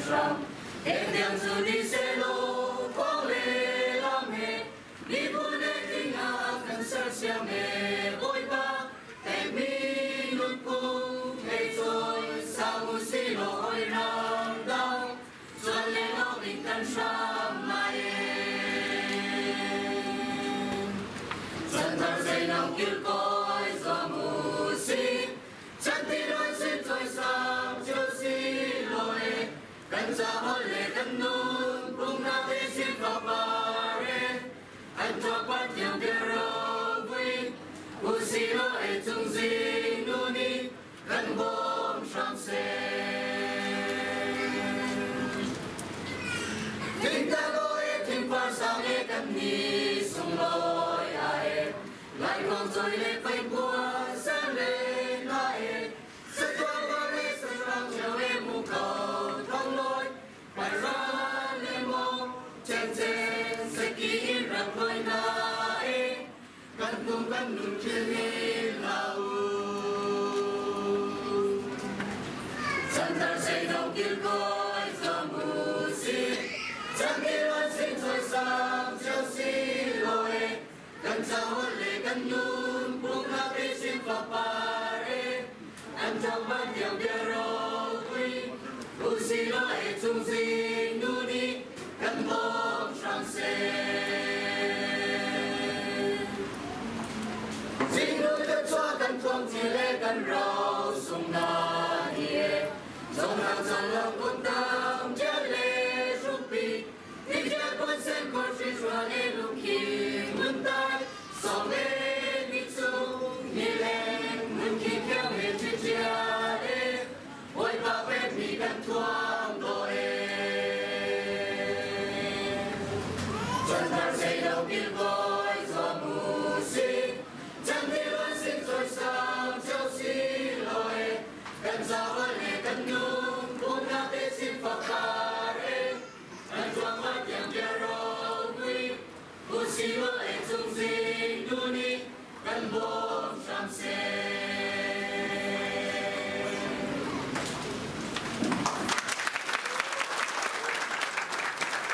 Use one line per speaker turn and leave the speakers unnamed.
sông em đem dù đi xe lô có lệ làm hè đi buôn để kinh ngạc cần sợ xe mẹ ôi ba em mi luôn cùng ngày rồi sao muốn xí lỗi nam đau xuân lên nó bình tân sớm mai chân thở dậy nòng kêu coi gió mù xí chân tí đôi xin thôi sao chiều xí lỗi cần ra hỏi lệ cần nôn cùng na thế xin vào bà rê anh cho bắt nhiều điều rô vui u xí lỗi chung gì nu ni cần bom trong xe Kinh ta lối thêm qua sao nghe cần ni sung lối ai lại còn rồi lệ bay qua sáng lên lại sẽ qua qua lệ sẽ làm chiều em mù cầu thông lối bài ra lên mong chen chen sẽ kỹ rằng hơi nãy cần cùng cần nụ chưa nghe lâu chân ta say đầu kia coi giờ mù xí chẳng khi loan xin thôi sao chiều xí lỗi cần sao hôn lệ cần nhún buông ra đi xin vào bà rê anh trong bắt nhiều bia rô quy u xí lỗi chung gì nu đi cần bom trong xe chính núi đất cho cần thuông chỉ lệ cần rau sung na hiê dòng hàng dòng lòng quân tâm chết lệ rung bì đi cha con xem con suy xóa lệ lúc khi mừng tay sòng lệ đi chung nhẹ lên mừng khi kéo mẹ chữ chia lệ ôi bà phép mi cần thuông đôi chân thar dây đầu kia gọi gió mù xí chẳng đi luôn xin rồi sao châu xí lỗi cần ra hơi lệ cần nhung cũng đã tế xin phật bà rê anh choáng mắt nhàng kia rô nguy u xí lỗi chung gì nu ni cần bom trong xe